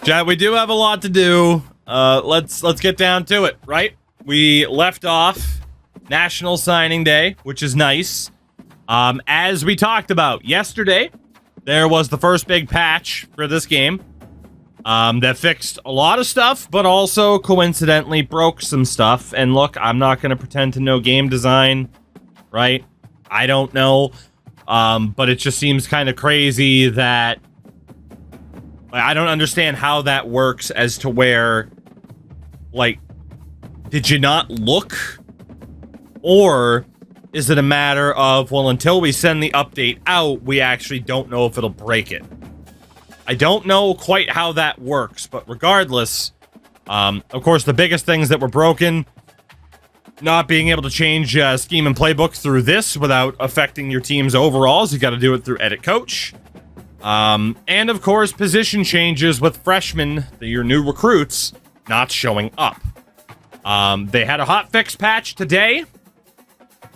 Chad, we do have a lot to do. Let's get down to it, right? We left off National Signing Day, which is nice. As we talked about yesterday, there was the first big patch for this game that fixed a lot of stuff, but also coincidentally broke some stuff. And look, I'm not going to pretend to know game design, right? I don't know, but it just seems kind of crazy that I don't understand how that works as to where, like, did you not look? Or is it a matter of, well, until we send the update out, we actually don't know if it'll break it? I don't know quite how that works, but regardless, of course, the biggest things that were broken, not being able to change scheme and playbook through this without affecting your team's overalls. You got to do it through Edit Coach. And of course, position changes with freshmen, your new recruits, not showing up. They had a hotfix patch today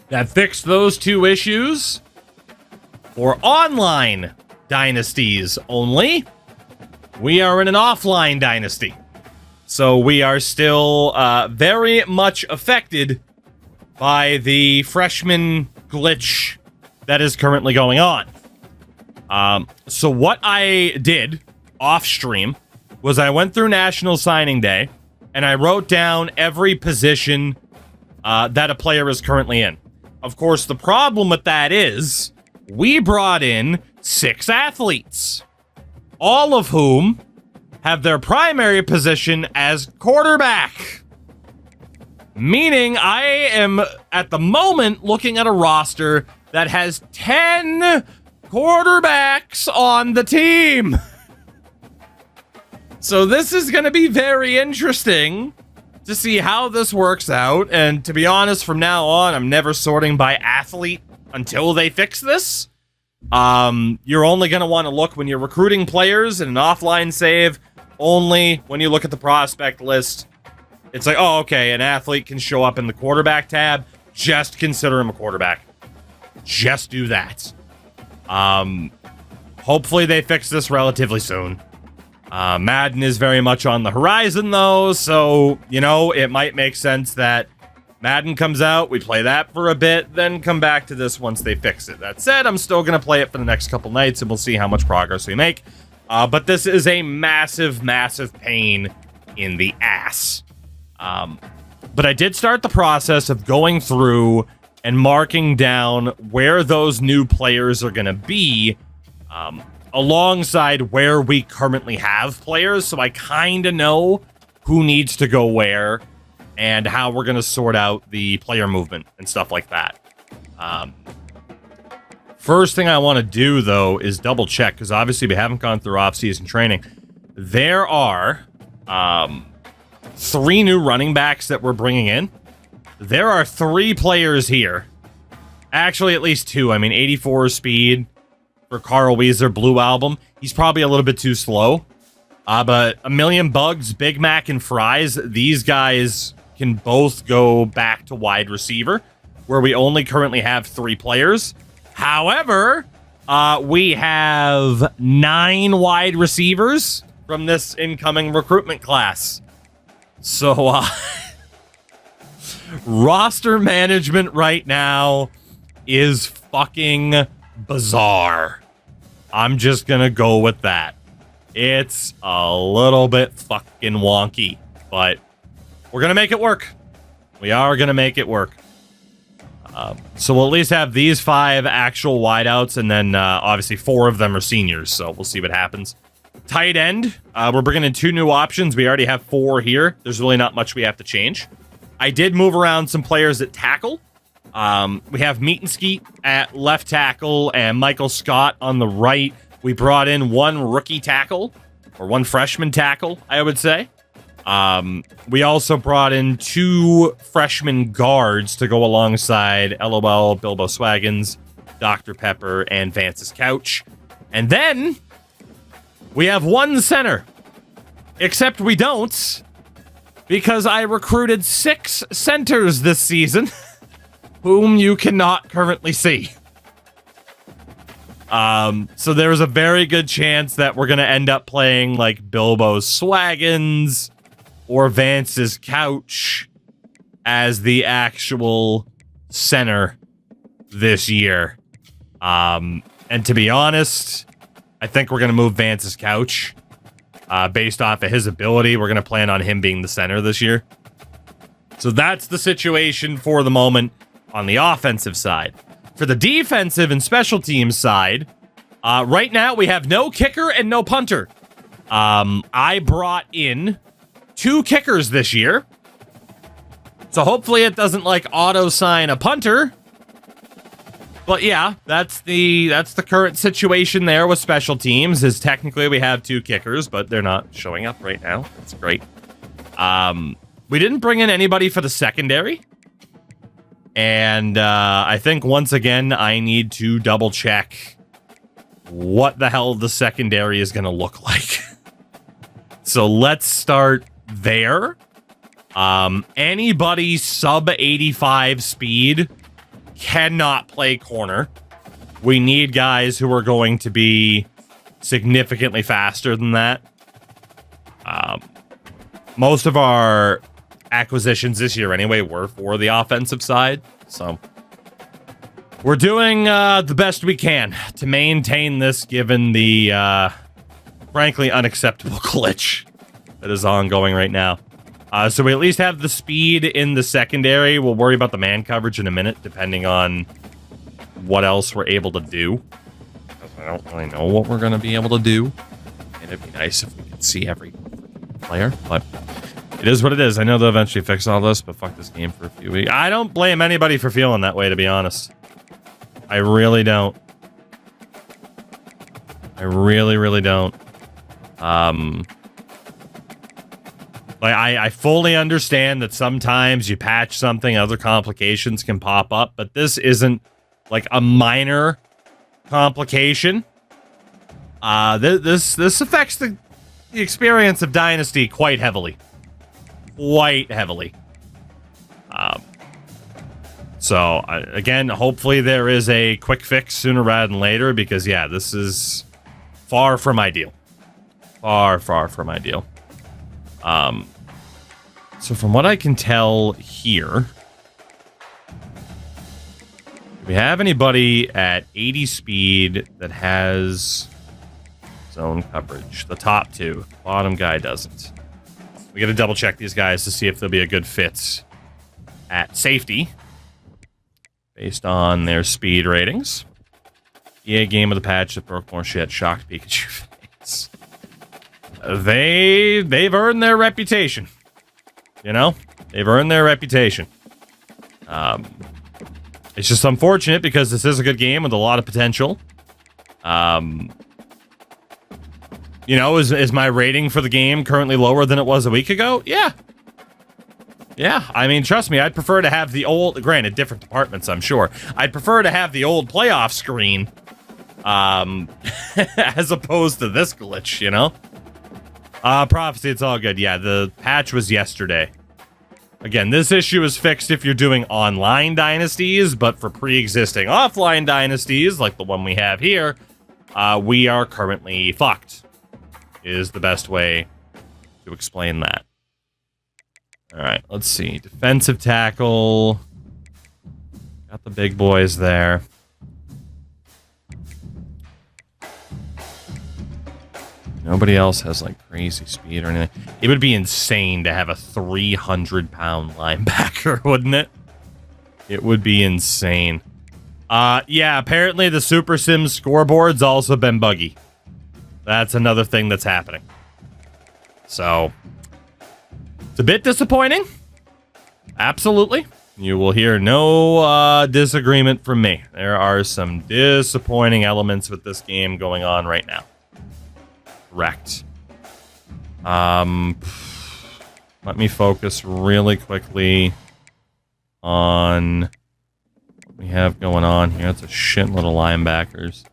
that fixed those two issues for online dynasties only. We are in an offline dynasty, so we are still very much affected by the freshman glitch that is currently going on. So what I did off stream was I went through National Signing Day and I wrote down every position that a player is currently in. Of course, the problem with that is we brought in 6 athletes, all of whom have their primary position as quarterback. Meaning I am at the moment looking at a roster that has 10 quarterbacks on the team. So this is going to be very interesting to see how this works out. And to be honest, from now on, I'm never sorting by athlete until they fix this. You're only going to want to look when you're recruiting players in an offline save, only when you look at the prospect list. It's like, oh, okay, an athlete can show up in the quarterback tab. Just consider him a quarterback. Just do that. Hopefully they fix this relatively soon. Madden is very much on the horizon, though, so, you know, it might make sense that Madden comes out, we play that for a bit, then come back to this once they fix it. That said, I'm still going to play it for the next couple nights, and we'll see how much progress we make. But this is a massive, massive pain in the ass. But I did start the process of going through and marking down where those new players are going to be, alongside where we currently have players, so I kind of know who needs to go where and how we're going to sort out the player movement and stuff like that. First thing I want to do, though, is double check, because obviously we haven't gone through off-season training. There are 3 new running backs that we're bringing in. There are 3 players here. Actually, at least 2. I mean, 84 speed for Carl Weezer, Blue Album. He's probably a little bit too slow. But A Million Bugs, Big Mac, and Fries, these guys can both go back to wide receiver, where we only currently have 3 players. However, we have 9 wide receivers from this incoming recruitment class. So, roster management right now is fucking bizarre. I'm just gonna go with that. It's a little bit fucking wonky, but we're gonna make it work. We are gonna make it work. So we'll at least have these 5 actual wideouts, and then obviously 4 of them are seniors, so we'll see what happens. Tight end, we're bringing in 2 new options. We already have 4 here. There's really not much we have to change. I did move around some players at tackle. We have Meat and Skeet at left tackle and Michael Scott on the right. We brought in 1 rookie tackle, or 1 freshman tackle, I would say. We also brought in 2 freshman guards to go alongside LOL, Bilbo Swaggins, Dr. Pepper, and Vance's Couch. And then we have 1 center. Except we don't, because I recruited 6 centers this season, whom you cannot currently see. So there's a very good chance that we're going to end up playing like Bilbo's Swaggins or Vance's Couch as the actual center this year. And to be honest, I think we're going to move Vance's Couch. Based off of his ability, we're going to plan on him being the center this year. So that's the situation for the moment on the offensive side. For the defensive and special teams side, right now we have no kicker and no punter. I brought in 2 kickers this year. So hopefully it doesn't like auto-sign a punter. But yeah, that's the current situation there with special teams. Is technically we have 2 kickers, but they're not showing up right now. That's great. We didn't bring in anybody for the secondary. And I think once again I need to double check what the hell the secondary is going to look like. So let's start there. Anybody sub 85 speed cannot play corner. We need guys who are going to be significantly faster than that. Most of our acquisitions this year anyway were for the offensive side, so we're doing the best we can to maintain this given the frankly unacceptable glitch that is ongoing right now. So we at least have the speed in the secondary. We'll worry about the man coverage in a minute, depending on what else we're able to do. I don't really know what we're going to be able to do. And it'd be nice if we could see every player, but it is what it is. I know they'll eventually fix all this, but fuck this game for a few weeks. I don't blame anybody for feeling that way, to be honest. I really don't. I really, really don't. Like, I fully understand that sometimes you patch something, other complications can pop up, but this isn't like a minor complication. This affects the experience of Dynasty quite heavily. Quite heavily. So, again, hopefully there is a quick fix sooner rather than later, because, yeah, this is far from ideal. Far, far from ideal. So from what I can tell here, do we have anybody at 80 speed that has zone coverage? The top 2. Bottom guy doesn't. We got to double check these guys to see if they'll be a good fit at safety based on their speed ratings. EA game of the patch that broke more shit. Shocked Pikachu fans. They've earned their reputation. You know? They've earned their reputation. It's just unfortunate because this is a good game with a lot of potential. You know, is my rating for the game currently lower than it was a week ago? Yeah. Yeah, I mean, trust me, I'd prefer to have the old... Granted, different departments, I'm sure. I'd prefer to have the old playoff screen as opposed to this glitch, you know? Prophecy, it's all good. Yeah, the patch was yesterday. Again, this issue is fixed if you're doing online dynasties, but for pre-existing offline dynasties, like the one we have here, we are currently fucked, is the best way to explain that. Alright, let's see. Defensive tackle. Got the big boys there. Nobody else has, like, crazy speed or anything. It would be insane to have a 300-pound linebacker, wouldn't it? It would be insane. Yeah, apparently the Super Sims scoreboard's also been buggy. That's another thing that's happening. So, it's a bit disappointing. Absolutely. You will hear no disagreement from me. There are some disappointing elements with this game going on right now. Correct. Let me focus really quickly on what we have going on here. It's a shitload of linebackers.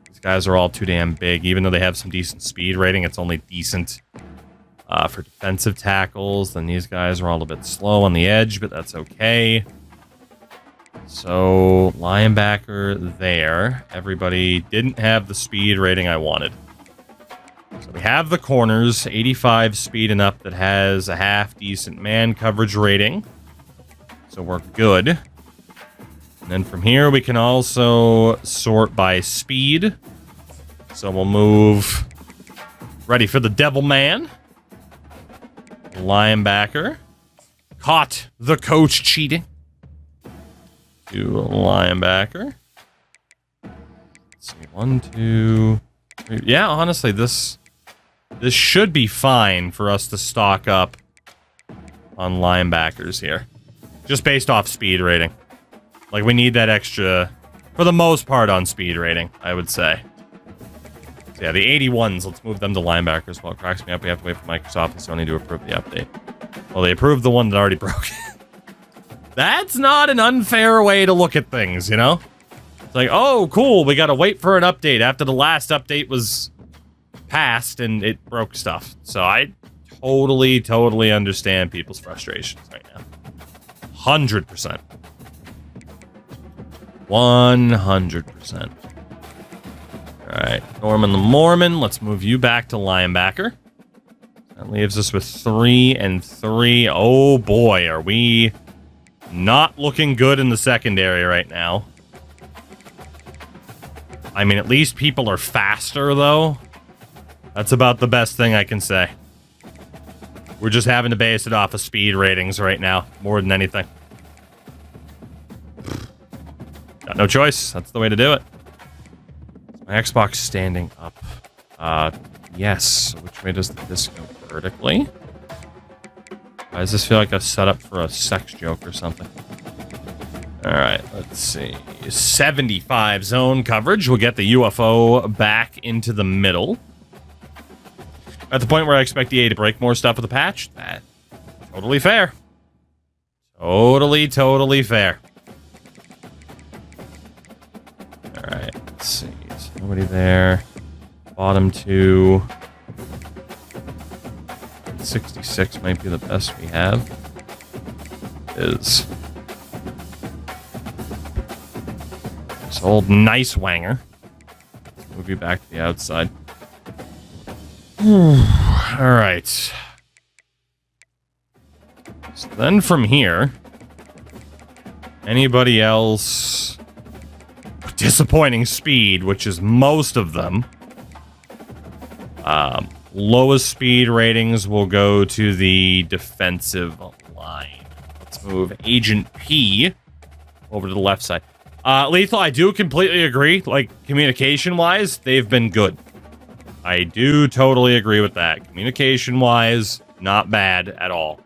These guys are all too damn big. Even though they have some decent speed rating, it's only decent for defensive tackles. Then these guys are all a bit slow on the edge, but that's okay. So, linebacker there. Everybody didn't have the speed rating I wanted. So we have the corners, 85 speed and up that has a half-decent man coverage rating. So we're good. And then from here, we can also sort by speed. So we'll move... Ready for the Devil Man. Linebacker. Caught the coach cheating. To linebacker. Let's see, 1, 2, 3. Yeah, honestly, this should be fine for us to stock up on linebackers here. Just based off speed rating. Like, we need that extra, for the most part, on speed rating, I would say. So yeah, the 81s, let's move them to linebackers. Well, it cracks me up. We have to wait for Microsoft and Sony to approve the update. Well, they approved the one that already broke. That's not an unfair way to look at things, you know? It's like, oh, cool, we gotta wait for an update after the last update was passed and it broke stuff. So I totally understand people's frustrations right now. 100%. 100%. Alright, Norman the Mormon, let's move you back to linebacker. That leaves us with 3 and 3. Oh boy, are we not looking good in the secondary right now. I mean, at least people are faster, though. That's about the best thing I can say. We're just having to base it off of speed ratings right now, more than anything. Got no choice. That's the way to do it. My Xbox standing up. Yes. Which way does this go? Vertically? Why does this feel like a setup for a sex joke or something? Alright, let's see. 75 zone coverage. We'll get the UFO back into the middle. At the point where I expect EA to break more stuff with the patch. That totally fair. Totally fair. Alright, let's see. So nobody there. Bottom 2. 66 might be the best we have. Is this old nice wanger. Let's move you back to the outside. Alright. So then from here, anybody else disappointing speed, which is most of them. Lowest speed ratings will go to the defensive line. Let's move Agent P over to the left side. Lethal, I do completely agree. Like, communication-wise, they've been good. I do totally agree with that. Communication-wise, not bad at all.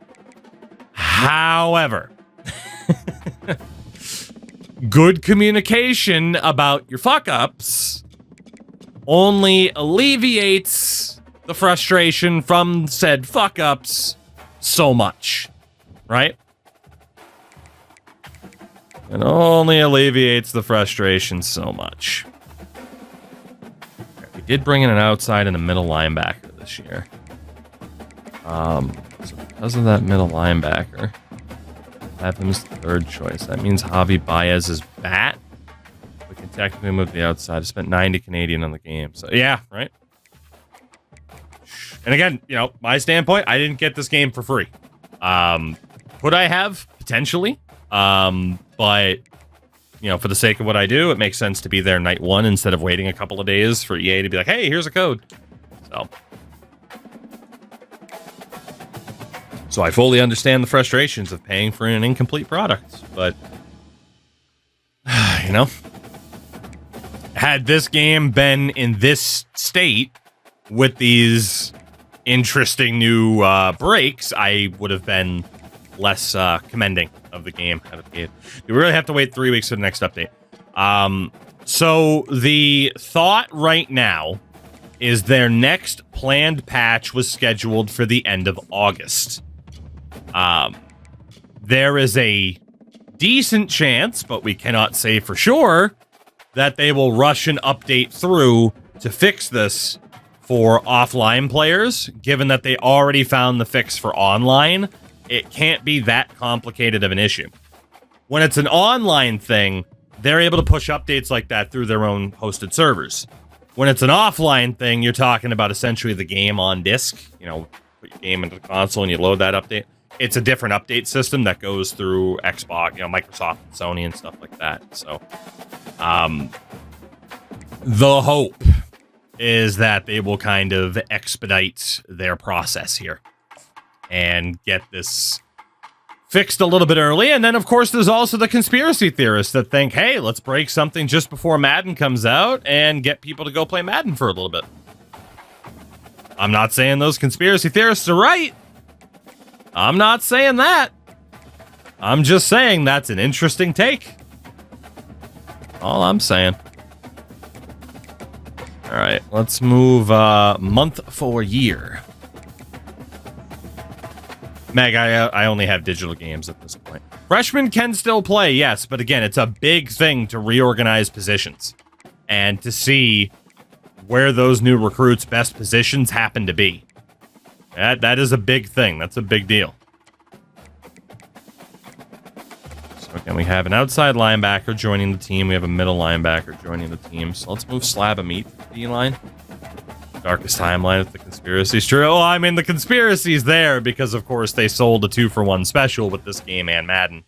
However, good communication about your fuck-ups only alleviates the frustration from said fuck-ups so much, right? It only alleviates the frustration so much. We did bring in an outside and a middle linebacker this year. So because of that middle linebacker, I have him as the third choice. That means Javi Baez is bat. We can technically move to the outside. I spent 90 Canadian on the game. So yeah, right? And again, you know, my standpoint, I didn't get this game for free. Could I have? Potentially. But, you know, for the sake of what I do, it makes sense to be there night one instead of waiting a couple of days for EA to be like, hey, here's a code. So I fully understand the frustrations of paying for an incomplete product. But, you know, had this game been in this state with these interesting new breaks, I would have been less commending of the game out of the gate. We really have to wait 3 weeks for the next update. So the thought right now is their next planned patch was scheduled for the end of August. There is a decent chance, but we cannot say for sure, that they will rush an update through to fix this for offline players, given that they already found the fix for online. It can't be that complicated of an issue. When it's an online thing, they're able to push updates like that through their own hosted servers. When it's an offline thing, you're talking about essentially the game on disk. You know, put your game into the console and you load that update. It's a different update system that goes through Xbox, Microsoft and Sony and stuff like that. So, the hope is that they will kind of expedite their process here and get this fixed a little bit early. And then, of course, there's also the conspiracy theorists that think, hey, let's break something just before Madden comes out and get people to go play Madden for a little bit. I'm not saying those conspiracy theorists are right. I'm not saying that. I'm just saying that's an interesting take. All I'm saying. All right, let's move month for year. Meg, I only have digital games at this point. Freshmen can still play, yes, but again, it's a big thing to reorganize positions and to see where those new recruits' best positions happen to be. That is a big thing. That's a big deal. So again, we have an outside linebacker joining the team. We have a middle linebacker joining the team. So let's move Slab of Meat to the D-line. Darkest timeline if the conspiracy's true. Oh, I mean, the conspiracy's there because, of course, they sold a 2-for-1 special with this game and Madden.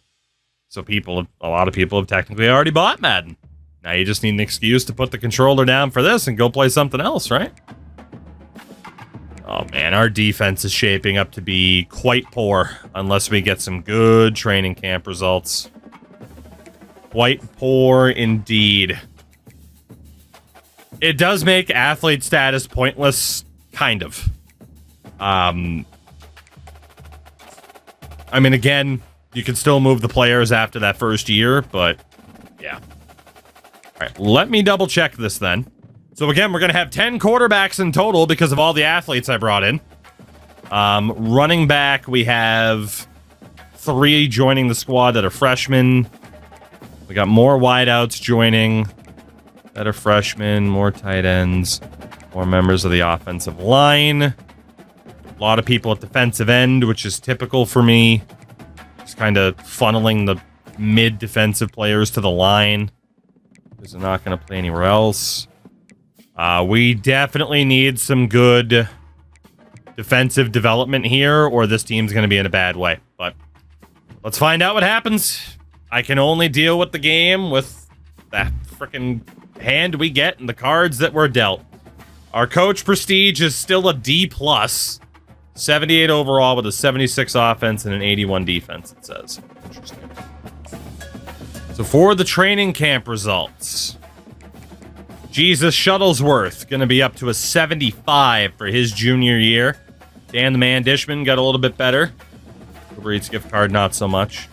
So a lot of people have technically already bought Madden. Now you just need an excuse to put the controller down for this and go play something else, right? Oh, man, our defense is shaping up to be quite poor unless we get some good training camp results. Quite poor indeed. It does make athlete status pointless, kind of. I mean, again, you can still move the players after that first year, but yeah. All right, let me double check this then. So again, we're going to have 10 quarterbacks in total because of all the athletes I brought in. Running back, we have 3 joining the squad that are freshmen. We got more wideouts joining that are freshmen, more tight ends, more members of the offensive line. A lot of people at defensive end, which is typical for me. Just kind of funneling the mid-defensive players to the line because they're not going to play anywhere else. We definitely need some good defensive development here, or this team's going to be in a bad way. But let's find out what happens. I can only deal with the game with that freaking hand we get and the cards that we're dealt. Our coach prestige is still a D+, 78 overall with a 76 offense and an 81 defense, it says. Interesting. So for the training camp results, Jesus Shuttlesworth going to be up to a 75 for his junior year. Dan the Man Dishman got a little bit better. Uber Eats gift card, not so much.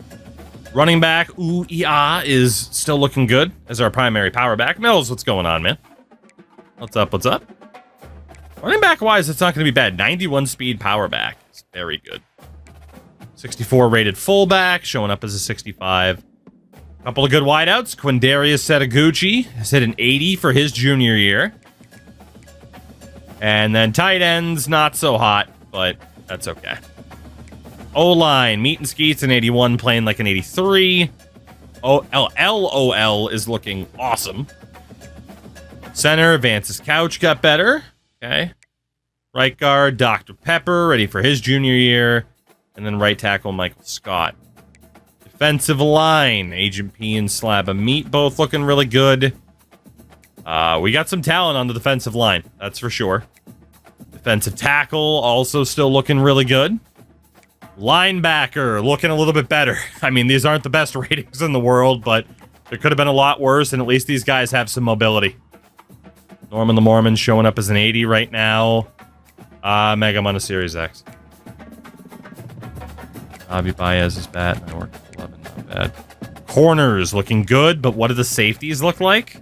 Running back, is still looking good as our primary power back. Mills, what's going on, man? What's up, what's up? Running back-wise, it's not going to be bad. 91 speed power back. It's very good. 64 rated fullback, showing up as a 65. Couple of good wideouts. Quindarius Setaguchi has hit an 80 for his junior year. And then tight ends, not so hot, but that's okay. O-line, Meat and Skeets an 81, playing like an 83. LOL is looking awesome. Center, Vance's Couch got better. Okay. Right guard, Dr. Pepper, ready for his junior year. And then right tackle, Michael Scott. Defensive line, Agent P and Slab of Meat, both looking really good. We got some talent on the defensive line, that's for sure. Defensive tackle, also still looking really good. Linebacker, looking a little bit better. I mean, these aren't the best ratings in the world, but there could have been a lot worse, and at least these guys have some mobility. Norman the Mormon showing up as an 80 right now. Meg, I'm on a Series X. Javi Baez is bad. I worked at 11, not bad. Corners looking good, but what do the safeties look like?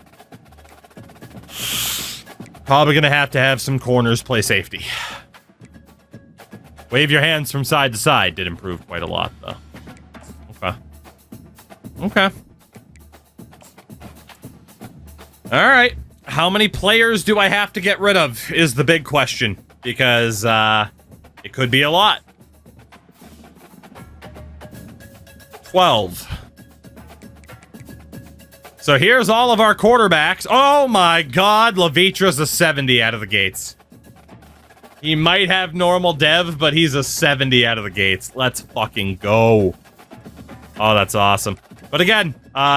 Probably going to have some corners play safety. Wave your hands from side to side did improve quite a lot, though. Okay. All right. How many players do I have to get rid of is the big question, because it could be a lot. 12. So here's all of our quarterbacks. Oh my god, Levitra's a 70 out of the gates. He might have normal dev, but he's a 70 out of the gates. Let's fucking go. Oh, that's awesome. But again,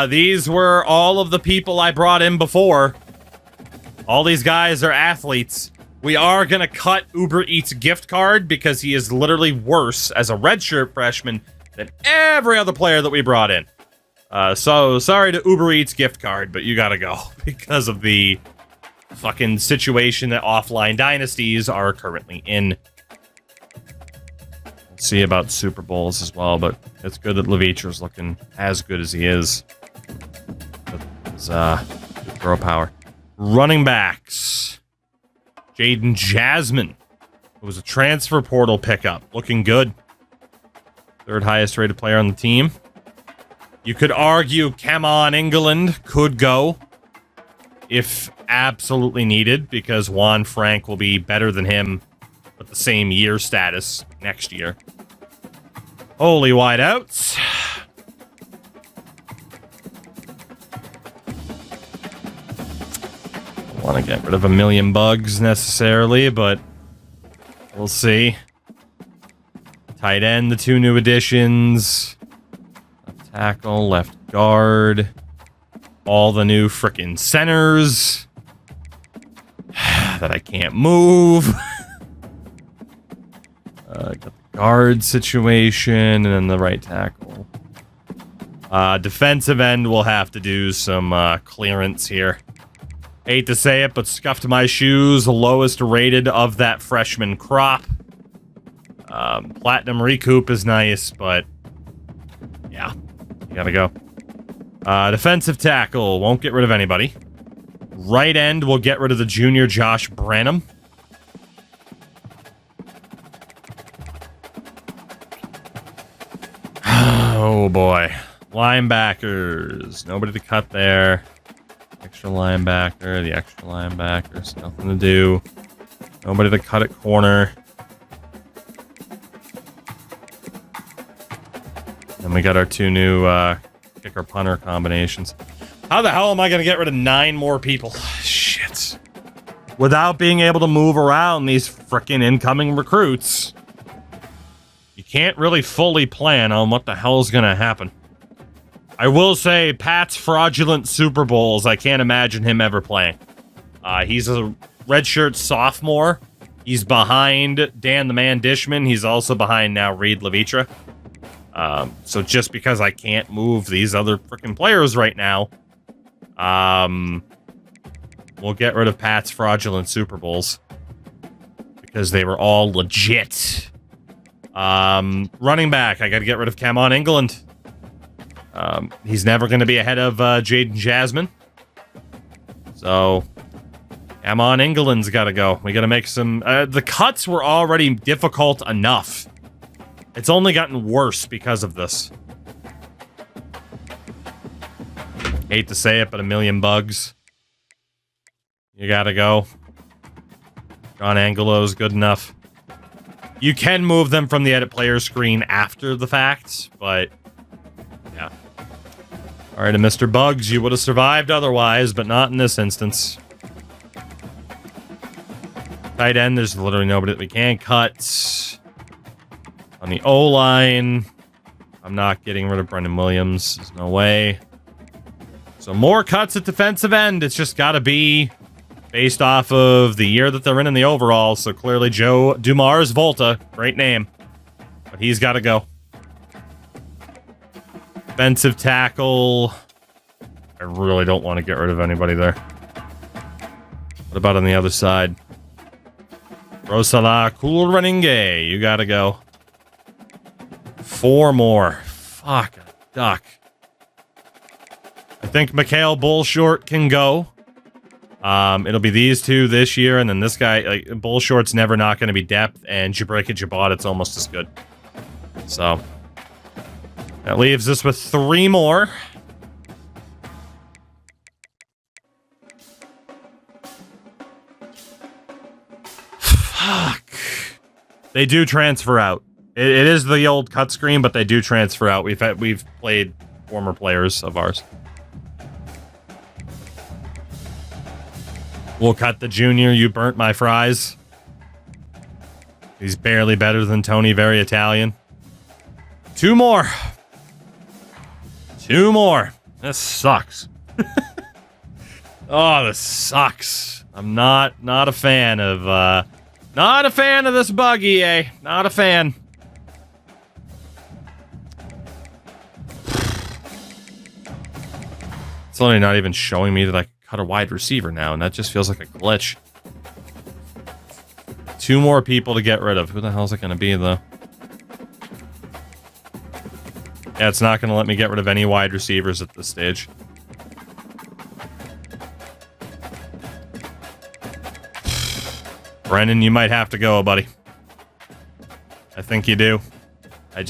these were all of the people I brought in before. All these guys are athletes. We are going to cut Uber Eats gift card because he is literally worse as a redshirt freshman than every other player that we brought in. So sorry to Uber Eats gift card, but you got to go because of the fucking situation that offline dynasties are currently in. Let's see about Super Bowls as well, but it's good that Levitra's looking as good as he is. His throw power. Running backs. Jaden Jasmine. It was a transfer portal pickup. Looking good. Third highest rated player on the team. You could argue Camon England could go if absolutely needed, because Juan Frank will be better than him with the same year status next year. Holy wideouts. Don't want to get rid of a million bugs necessarily, but we'll see. Tight end, the two new additions. Left tackle, left guard. All the new frickin' centers that I can't move. Got the guard situation, and then the right tackle. Defensive end will have to do some clearance here. Hate to say it, but Scuffed My Shoes, the lowest rated of that freshman crop. Platinum Recoup is nice, but yeah, you gotta go. Defensive tackle, won't get rid of anybody. Right end, we'll get rid of the junior Josh Branham. Oh boy. Linebackers, nobody to cut there. Extra linebacker, the extra linebacker's nothing to do. Nobody to cut at corner. And we got our two new kicker punter combinations. How the hell am I going to get rid of 9 more people? Shit. Without being able to move around these frickin' incoming recruits. You can't really fully plan on what the hell's going to happen. I will say, Pat's fraudulent Super Bowls, I can't imagine him ever playing. He's a redshirt sophomore. He's behind Dan the Man Dishman. He's also behind now Reed Levitra. So just because I can't move these other freaking players right now, we'll get rid of Pat's fraudulent Super Bowls because they were all legit. Running back, I got to get rid of Camon England. He's never going to be ahead of Jaden Jasmine. So Camon England's got to go. We got to make some... the cuts were already difficult enough. It's only gotten worse because of this. Hate to say it, but a million bugs. You gotta go. John Angelo's good enough. You can move them from the edit player screen after the fact, but yeah. Alright, and Mr. Bugs, you would have survived otherwise, but not in this instance. Tight end, there's literally nobody that we can cut. On the O-line, I'm not getting rid of Brendan Williams. There's no way. So more cuts at defensive end. It's just got to be based off of the year that they're in the overall. So clearly Joe Dumars Volta. Great name. But he's got to go. Defensive tackle. I really don't want to get rid of anybody there. What about on the other side? Rosala Kulrenenge. You got to go. 4 more. Fuck a duck. I think Mikhail Bullshort can go. It'll be these two this year, and then this guy, like, Bullshort's never not going to be depth, and Jabrika Jabot, it's almost as good. So, that leaves us with 3 more. Fuck. They do transfer out. It is the old cut screen, but they do transfer out. We've played former players of ours. We'll cut the junior. You burnt my fries. He's barely better than Tony, very Italian. 2 more. 2 more. This sucks. Oh, this sucks. I'm not a fan of this bug, EA. Not a fan. It's only not even showing me that I can cut a wide receiver now, and that just feels like a glitch. 2 more people to get rid of. Who the hell is it going to be, though? Yeah, it's not going to let me get rid of any wide receivers at this stage. Brennan, you might have to go, buddy. I think you do. I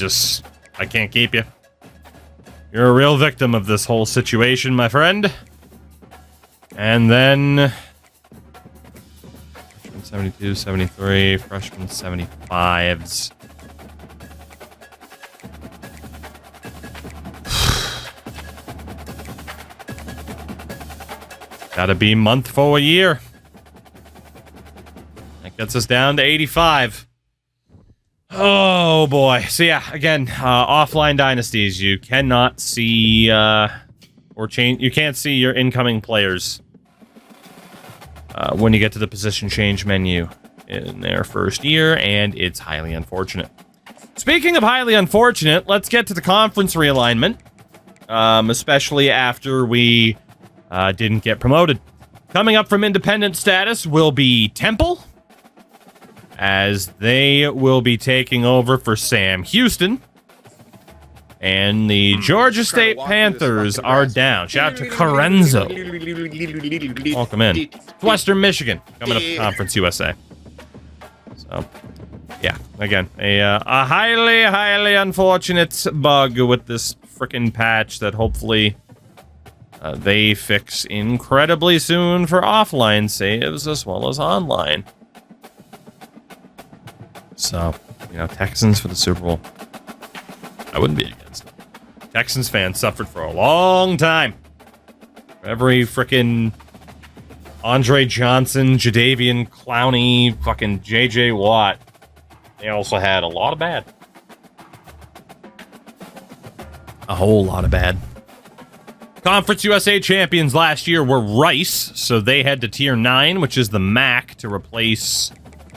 can't keep you. You're a real victim of this whole situation, my friend. And then... freshman 72, 73, freshman 75s. Gotta be month for a year. That gets us down to 85. Oh boy. So yeah, again, offline dynasties, you cannot see or change. You can't see your incoming players when you get to the position change menu in their first year, and it's highly unfortunate. Speaking of highly unfortunate, let's get to the conference realignment, especially after we didn't get promoted. Coming up from independent status will be Temple, as they will be taking over for Sam Houston. And the Georgia State Panthers are down. Shout out to Corenzo. Welcome in. Western Michigan coming up to Conference USA. So, yeah, again, a highly, highly unfortunate bug with this frickin' patch that hopefully they fix incredibly soon for offline saves as well as online. So, you know, Texans for the Super Bowl. I wouldn't be against it. Texans fans suffered for a long time. Every frickin' Andre Johnson, Jadeveon Clowney, fucking JJ Watt. They also had a lot of bad. A whole lot of bad. Conference USA champions last year were Rice, so they head to Tier 9, which is the MAC, to replace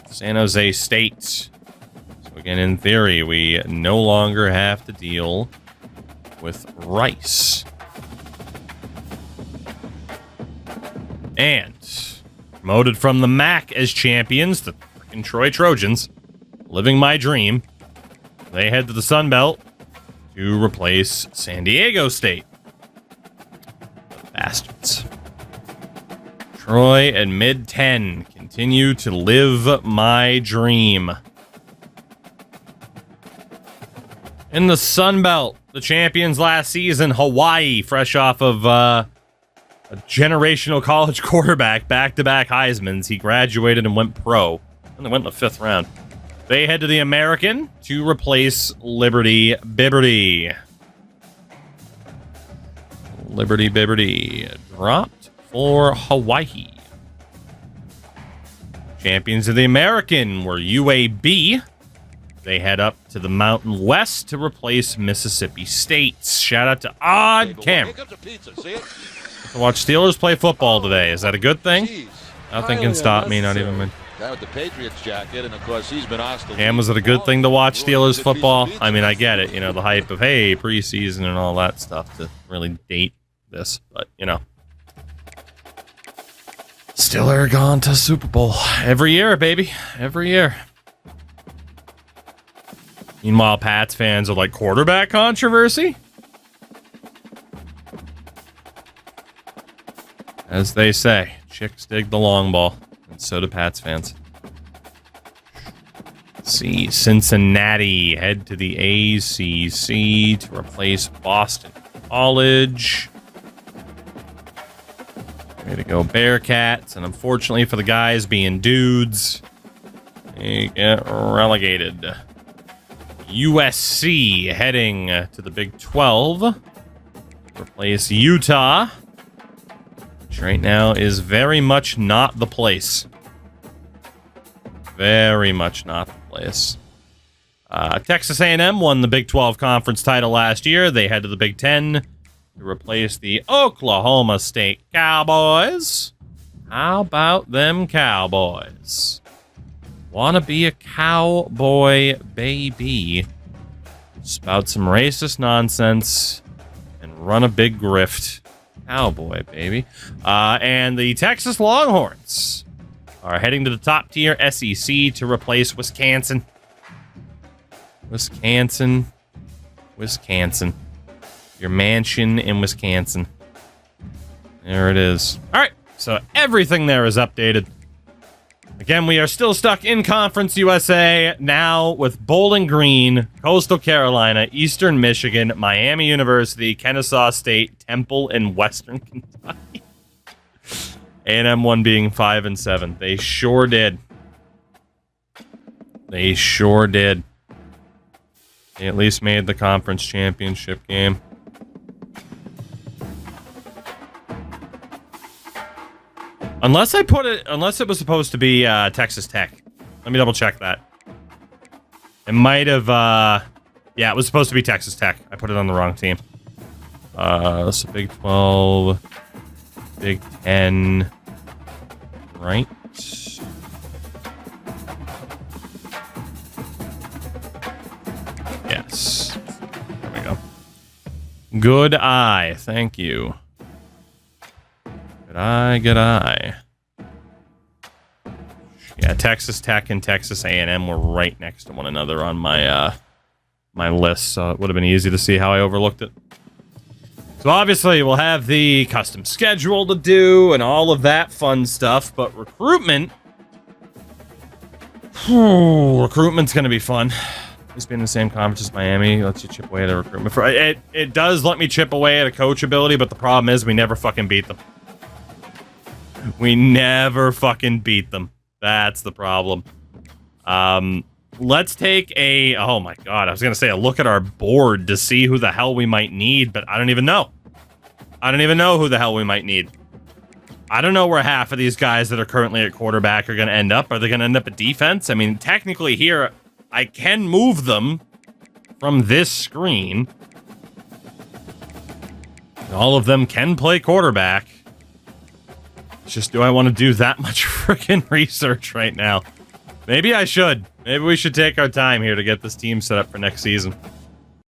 San Jose State. So again, in theory, we no longer have to deal with Rice. And promoted from the MAC as champions, the freaking Troy Trojans, living my dream. They head to the Sun Belt to replace San Diego State. Bastards. Troy and Mid-10 continue to live my dream. In the Sun Belt, the champions last season, Hawaii, fresh off of a generational college quarterback, back-to-back Heismans. He graduated and went pro, and they went in the 5th round. They head to the American to replace Liberty Bibberty. Liberty Bibberty dropped for Hawaii. Champions of the American were UAB. They head up to the Mountain West to replace Mississippi State. Shout out to Odd Cam. To watch Steelers play football today. Is that a good thing? Nothing can stop me, not even... That with the Patriots jacket, and of course he's been hostile. Cam, was it a good thing to watch Steelers football? I mean, I get it, you know, the hype of, hey, preseason and all that stuff to really date this, but, you know. Stiller gone to Super Bowl. Every year, baby. Every year. Meanwhile, Pats fans are like, quarterback controversy? As they say, chicks dig the long ball. And so do Pats fans. Let's see, Cincinnati head to the ACC to replace Boston College. Way to go, Bearcats. And unfortunately for the guys being dudes, they get relegated. USC heading to the Big 12 to replace Utah. which right now is very much not the place. Very much not the place. Texas A&M won the Big 12 conference title last year. They head to the Big 10 to replace the Oklahoma State Cowboys. How about them Cowboys? Wanna be a cowboy, baby. Spout some racist nonsense and run a big grift. Cowboy, baby. And the Texas Longhorns are heading to the top tier SEC to replace Wisconsin. Wisconsin. Your mansion in Wisconsin. There it is. All right, so everything there is updated. Again, we are still stuck in Conference USA, now with Bowling Green, Coastal Carolina, Eastern Michigan, Miami University, Kennesaw State, Temple, and Western Kentucky. A&M one being 5-7. They sure did. They sure did. They at least made the conference championship game. Unless it was supposed to be Texas Tech. Let me double check that. It might have, yeah, it was supposed to be Texas Tech. I put it on the wrong team. So Big 12, Big 10, right? Yes. There we go. Good eye. Thank you. Good eye. Yeah, Texas Tech and Texas A&M were right next to one another on my my list, so it would have been easy to see how I overlooked it. So obviously we'll have the custom schedule to do and all of that fun stuff, but recruitment's going to be fun. It's been in the same conference as Miami. Lets you chip away at a recruitment. It does let me chip away at a coach ability, but the problem is we never fucking beat them. We never fucking beat them. That's the problem. Let's take a... Oh my god, I was going to say a look at our board to see who the hell we might need, but I don't even know. I don't even know who the hell we might need. I don't know where half of these guys that are currently at quarterback are going to end up. Are they going to end up at defense? I mean, technically here, I can move them from this screen. All of them can play quarterback. It's just, do I want to do that much freaking research right now? Maybe I should. Maybe we should take our time here to get this team set up for next season.